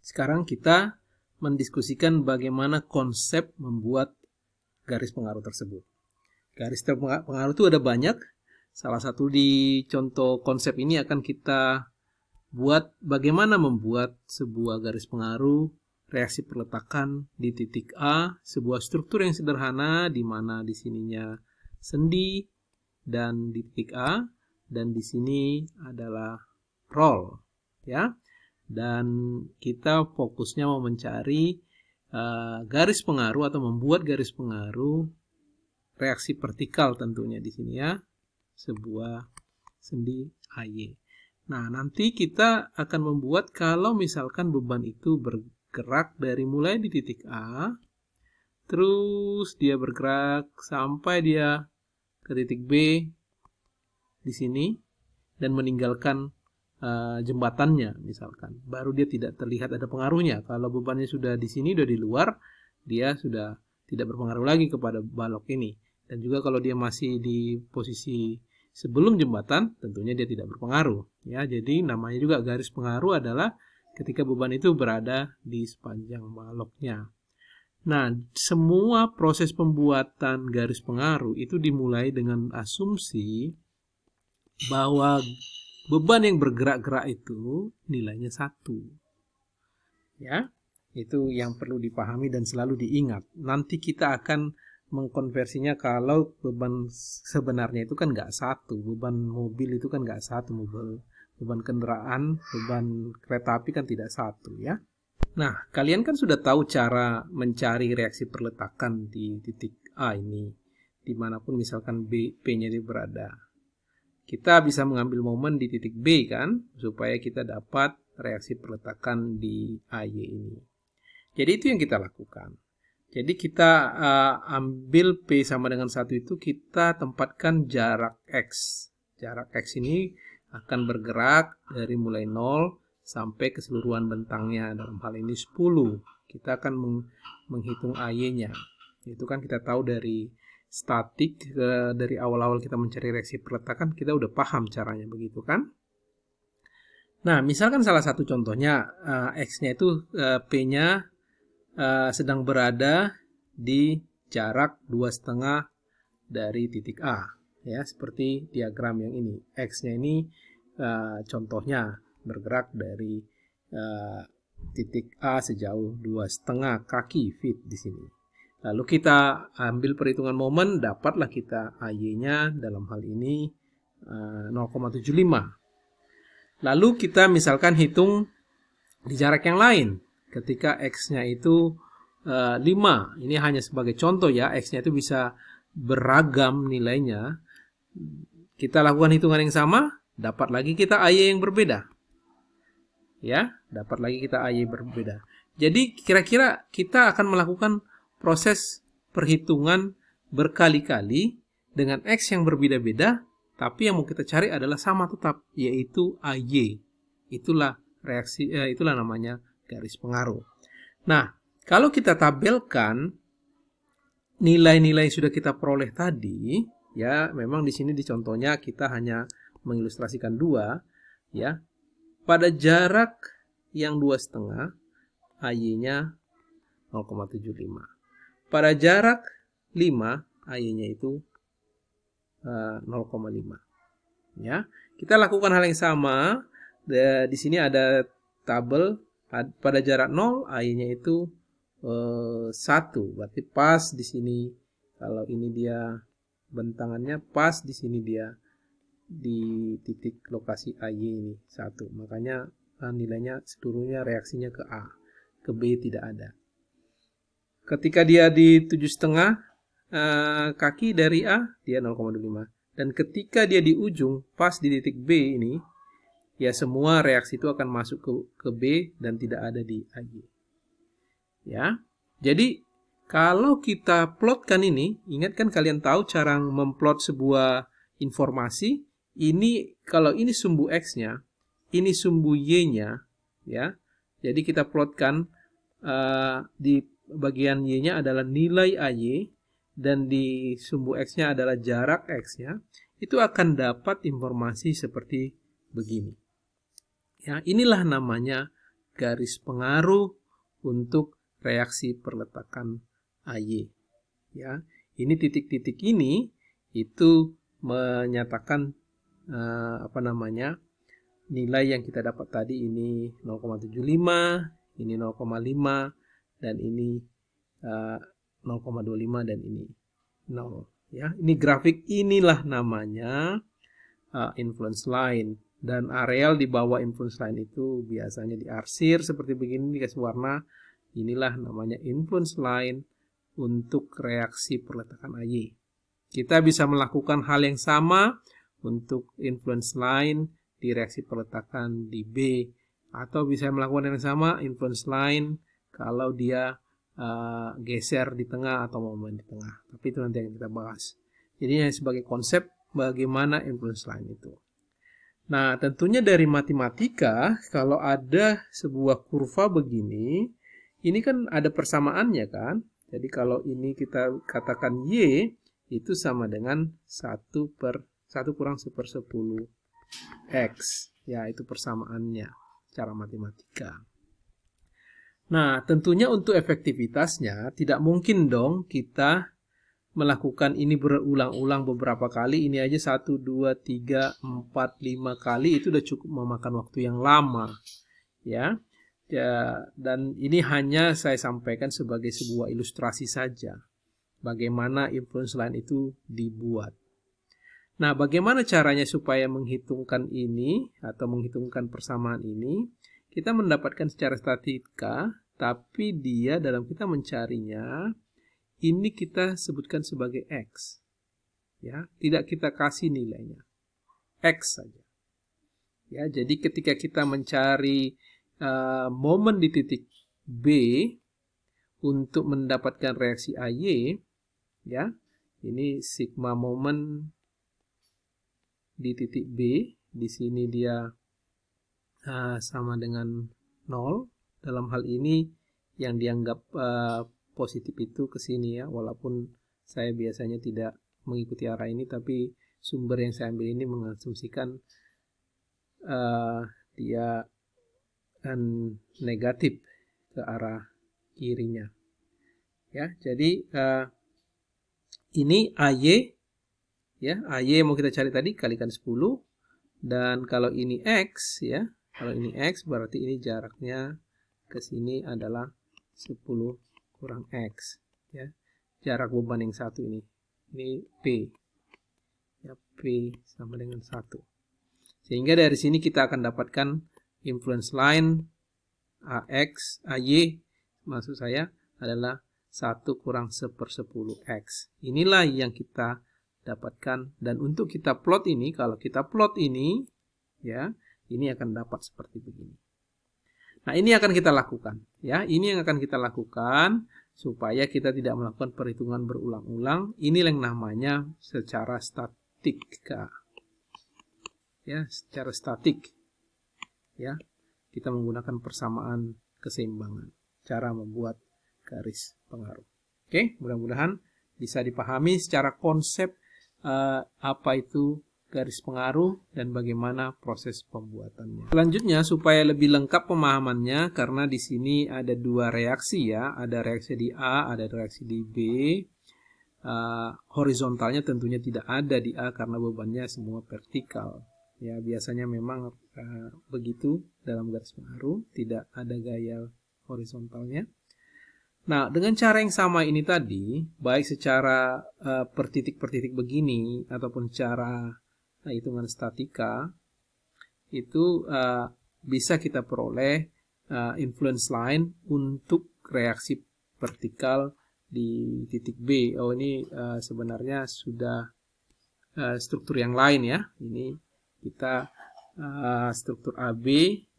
Sekarang kita mendiskusikan bagaimana konsep membuat garis pengaruh tersebut. Garis pengaruh itu ada banyak. Salah satu di contoh konsep ini akan kita buat bagaimana membuat sebuah garis pengaruh reaksi perletakan di titik A, sebuah struktur yang sederhana di mana di sininya sendi dan di titik A, dan di sini adalah roll, ya. Dan kita fokusnya mau mencari garis pengaruh atau membuat garis pengaruh reaksi vertikal tentunya di sini ya, sebuah sendi AY. Nah, nanti kita akan membuat kalau misalkan beban itu bergerak dari mulai di titik A, terus dia bergerak sampai dia ke titik B di sini dan meninggalkan jembatannya misalkan, baru dia tidak terlihat ada pengaruhnya. Kalau bebannya sudah di sini, sudah di luar, dia sudah tidak berpengaruh lagi kepada balok ini. Dan juga kalau dia masih di posisi sebelum jembatan, tentunya dia tidak berpengaruh. Ya, jadi namanya juga garis pengaruh adalah ketika beban itu berada di sepanjang baloknya. Nah, semua proses pembuatan garis pengaruh itu dimulai dengan asumsi bahwa beban yang bergerak-gerak itu nilainya 1. Ya, itu yang perlu dipahami dan selalu diingat. Nanti kita akan mengkonversinya kalau beban sebenarnya itu kan nggak 1. Beban mobil itu kan nggak 1. Beban kendaraan, beban kereta api kan tidak 1 ya. Nah, kalian kan sudah tahu cara mencari reaksi perletakan di titik A ini. Dimanapun misalkan P-nya itu berada. Kita bisa mengambil momen di titik B kan, supaya kita dapat reaksi perletakan di AY ini. Jadi itu yang kita lakukan. Jadi kita ambil P sama dengan 1 itu, kita tempatkan jarak X. Jarak X ini akan bergerak dari mulai 0 sampai keseluruhan bentangnya. Dalam hal ini 10. Kita akan menghitung AY-nya. Itu kan kita tahu dari statik, dari awal-awal kita mencari reaksi perletakan, kita udah paham caranya begitu kan. Nah, misalkan salah satu contohnya X-nya itu P-nya sedang berada di jarak 2,5 dari titik A, ya, seperti diagram yang ini. X-nya ini contohnya bergerak dari titik A sejauh 2,5 kaki feet di sini. Lalu kita ambil perhitungan momen, dapatlah kita AY-nya dalam hal ini 0,75. Lalu kita misalkan hitung di jarak yang lain. Ketika X-nya itu 5, ini hanya sebagai contoh ya, X-nya itu bisa beragam nilainya. Kita lakukan hitungan yang sama, dapat lagi kita AY yang berbeda. Ya, dapat lagi kita AY berbeda. Jadi kira-kira kita akan melakukan proses perhitungan berkali-kali dengan X yang berbeda-beda, tapi yang mau kita cari adalah sama tetap, yaitu AY. Itulah reaksi, itulah namanya garis pengaruh. Nah, kalau kita tabelkan nilai-nilai sudah kita peroleh tadi, ya, memang di sini di contohnya kita hanya mengilustrasikan 2, ya. Pada jarak yang 2,5, AY-nya 0,75. Pada jarak 5, AY-nya itu 0,5. Ya, kita lakukan hal yang sama. Di sini ada tabel. Pada jarak 0, AY-nya itu 1. Berarti pas di sini. Kalau ini dia bentangannya, pas di sini dia di titik lokasi AY ini 1. Makanya nilainya seluruhnya reaksinya ke A. Ke B tidak ada. Ketika dia di 7,5 kaki dari A, dia 0,25. Dan ketika dia di ujung, pas di titik B ini, ya semua reaksi itu akan masuk ke B dan tidak ada di AY. Ya, jadi kalau kita plotkan ini, ingat kan kalian tahu cara memplot sebuah informasi. Ini kalau ini sumbu X-nya, ini sumbu Y-nya, ya. Jadi kita plotkan di bagian Y-nya adalah nilai AY dan di sumbu X-nya adalah jarak X-nya, itu akan dapat informasi seperti begini. Ya, inilah namanya garis pengaruh untuk reaksi perletakan AY. Ya, ini titik-titik ini itu menyatakan nilai yang kita dapat tadi ini 0,75, ini 0,5 dan ini 0,25 dan ini 0. Ya, ini grafik inilah namanya influence line, dan areal di bawah influence line itu biasanya diarsir seperti begini dikasih warna. Inilah namanya influence line untuk reaksi perletakan AY. Kita bisa melakukan hal yang sama untuk influence line di reaksi perletakan di B, atau bisa melakukan yang sama influence line kalau dia geser di tengah atau momen di tengah. Tapi itu nanti yang kita bahas. Jadi ini sebagai konsep bagaimana influence line itu. Nah, tentunya dari matematika, kalau ada sebuah kurva begini, ini kan ada persamaannya kan. Jadi kalau ini kita katakan Y, itu sama dengan 1 kurang 1/10 X. Ya, itu persamaannya secara matematika. Nah, tentunya untuk efektivitasnya tidak mungkin dong kita melakukan ini berulang-ulang beberapa kali. Ini aja 1, 2, 3, 4, 5 kali itu udah cukup memakan waktu yang lama. Ya, dan ini hanya saya sampaikan sebagai sebuah ilustrasi saja bagaimana influence line itu dibuat. Nah, bagaimana caranya supaya menghitungkan ini atau menghitungkan persamaan ini? Kita mendapatkan secara statistika, tapi dia dalam kita mencarinya ini kita sebutkan sebagai X. Ya, tidak kita kasih nilainya. X saja. Ya, jadi ketika kita mencari momen di titik B untuk mendapatkan reaksi AY, ya, ini sigma momen di titik B, di sini dia sama dengan 0. Dalam hal ini yang dianggap positif itu ke sini ya, walaupun saya biasanya tidak mengikuti arah ini, tapi sumber yang saya ambil ini mengasumsikan dia negatif ke arah kirinya. Ya, jadi ini AY, ya, AY mau kita cari tadi kalikan 10, dan kalau ini X, ya, kalau ini X berarti ini jaraknya ke sini adalah 10 kurang X, ya, jarak beban yang satu ini P, ya, P sama dengan 1. Sehingga dari sini kita akan dapatkan influence line AY maksud saya adalah 1 kurang 1/10 X. Inilah yang kita dapatkan, dan untuk kita plot ini, kalau kita plot ini, ya, ini akan dapat seperti begini. Nah, ini akan kita lakukan, ya, ini yang akan kita lakukan supaya kita tidak melakukan perhitungan berulang-ulang. Ini yang namanya secara statika, ya, secara statik, ya, kita menggunakan persamaan keseimbangan, cara membuat garis pengaruh. Oke, mudah-mudahan bisa dipahami secara konsep apa itu garis pengaruh dan bagaimana proses pembuatannya. Selanjutnya, supaya lebih lengkap pemahamannya, karena di sini ada dua reaksi ya, ada reaksi di A, ada reaksi di B. Horizontalnya tentunya tidak ada di A karena bebannya semua vertikal. Ya, biasanya memang begitu dalam garis pengaruh, tidak ada gaya horizontalnya. Nah, dengan cara yang sama ini tadi, baik secara per titik begini ataupun cara hitungan statika, itu bisa kita peroleh influence line untuk reaksi vertikal di titik B. Oh, ini sebenarnya sudah struktur yang lain ya. Ini kita struktur AB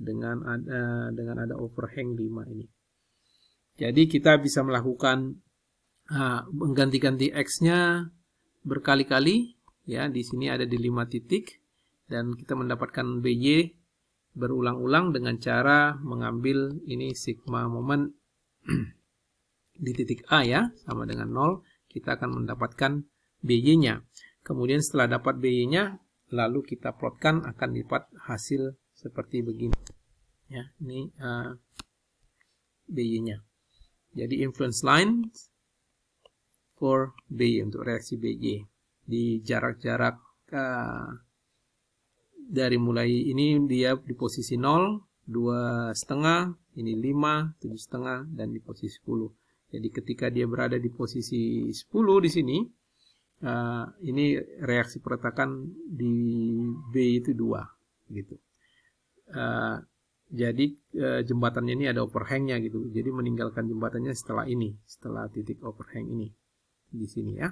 dengan ada overhang 5 ini. Jadi kita bisa melakukan mengganti-ganti X-nya berkali-kali, ya. Di sini ada di 5 titik, dan kita mendapatkan BY berulang-ulang dengan cara mengambil ini sigma moment di titik A ya, sama dengan 0. Kita akan mendapatkan BY-nya. Kemudian setelah dapat BY-nya, lalu kita plotkan, akan dapat hasil seperti begini. Ya, ini BY-nya. Jadi influence line for BY, untuk reaksi BY di jarak-jarak dari mulai ini dia di posisi 0, 2,5, ini 5, 7,5, dan di posisi 10. Jadi ketika dia berada di posisi 10 di sini, ini reaksi perletakan di B itu 2 gitu. Jadi jembatannya ini ada overhangnya gitu. Jadi meninggalkan jembatannya setelah ini, setelah titik overhang ini di sini ya.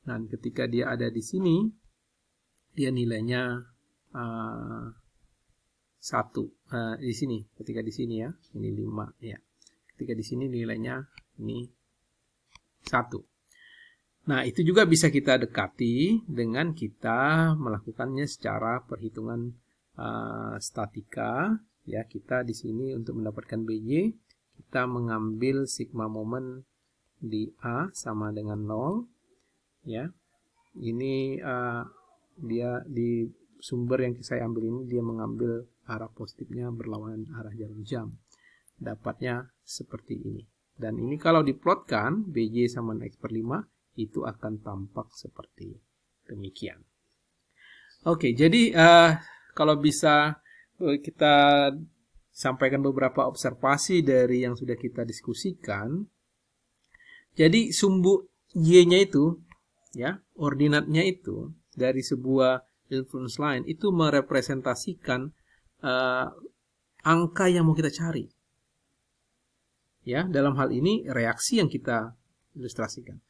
Dan ketika dia ada di sini, dia nilainya 1 di sini. Ketika di sini ya, ini 5 ya. Ketika di sini nilainya ini 1. Nah, itu juga bisa kita dekati dengan kita melakukannya secara perhitungan statika. Ya, kita di sini untuk mendapatkan BY, kita mengambil sigma moment di A sama dengan 0. Ya, ini dia di sumber yang saya ambil ini dia mengambil arah positifnya berlawanan arah jarum jam. Dapatnya seperti ini. Dan ini kalau diplotkan BY sama X per 5 itu akan tampak seperti demikian. Oke, jadi kalau bisa kita sampaikan beberapa observasi dari yang sudah kita diskusikan. Jadi sumbu Y-nya itu, ya, ordinatnya itu dari sebuah influence line itu merepresentasikan angka yang mau kita cari. Ya, dalam hal ini reaksi yang kita ilustrasikan.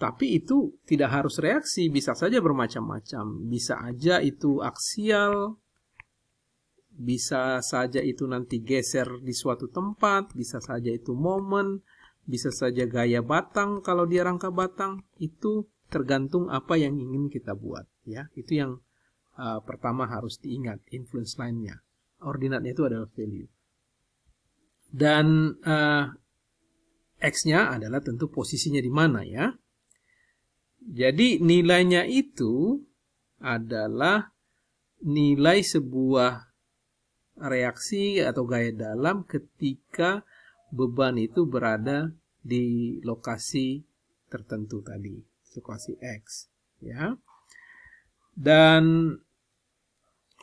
Tapi itu tidak harus reaksi, bisa saja bermacam-macam. Bisa aja itu aksial, bisa saja itu nanti geser di suatu tempat, bisa saja itu momen, bisa saja gaya batang kalau dia rangka batang. Itu tergantung apa yang ingin kita buat. Ya, itu yang pertama harus diingat, influence line-nya. Ordinatnya itu adalah value. Dan X-nya adalah tentu posisinya di mana ya. Jadi nilainya itu adalah nilai sebuah reaksi atau gaya dalam ketika beban itu berada di lokasi tertentu tadi, lokasi X ya. Dan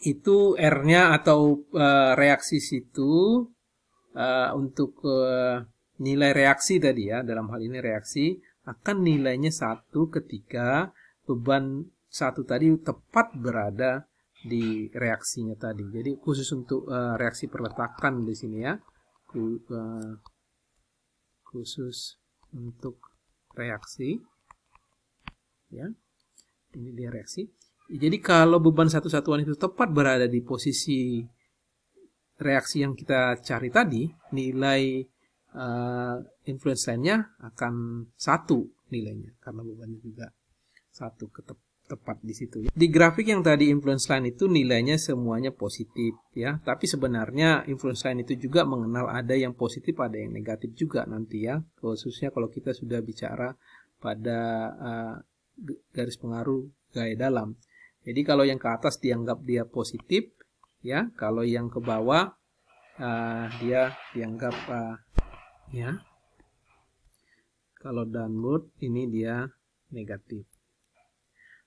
itu R-nya atau reaksi situ untuk nilai reaksi tadi ya, dalam hal ini reaksi akan nilainya 1 ketika beban 1 tadi tepat berada di reaksinya tadi. Jadi khusus untuk reaksi perletakan di sini ya, khusus untuk reaksi ya, ini dia reaksi. Jadi kalau beban satu satuan itu tepat berada di posisi reaksi yang kita cari tadi, nilai influence line-nya akan 1 nilainya karena bebannya juga 1 tepat di situ. Di grafik yang tadi influence line itu nilainya semuanya positif ya, tapi sebenarnya influence line itu juga mengenal ada yang positif, ada yang negatif juga nanti ya, khususnya kalau kita sudah bicara pada garis pengaruh gaya dalam. Jadi kalau yang ke atas dianggap dia positif ya, kalau yang ke bawah dia dianggap ya, kalau downward ini dia negatif.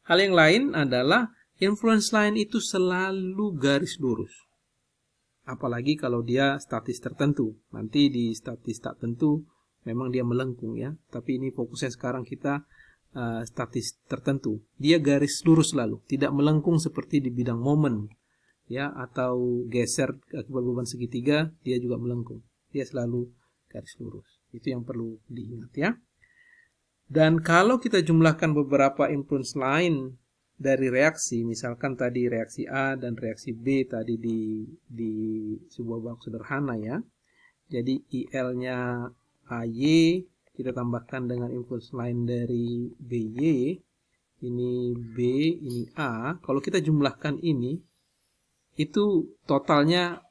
Hal yang lain adalah influence line itu selalu garis lurus. Apalagi kalau dia statis tertentu. Nanti di statis tak tentu memang dia melengkung ya. Tapi ini fokusnya sekarang kita statis tertentu. Dia garis lurus selalu, tidak melengkung seperti di bidang momen ya, atau geser akibat beban segitiga, dia juga melengkung. Dia selalu garis lurus. Itu yang perlu diingat ya. Dan kalau kita jumlahkan beberapa influence line dari reaksi, misalkan tadi reaksi A dan reaksi B tadi di sebuah blok sederhana ya. Jadi IL-nya AY kita tambahkan dengan influence line dari BY, ini B, ini A. Kalau kita jumlahkan ini, itu totalnya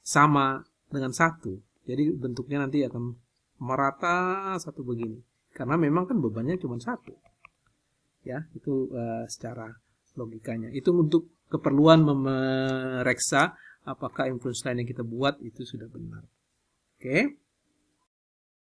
sama dengan 1. Jadi bentuknya nanti akan merata satu begini. Karena memang kan bebannya cuma 1. Ya, itu secara logikanya. Itu untuk keperluan memeriksa apakah influence line yang kita buat itu sudah benar. Oke.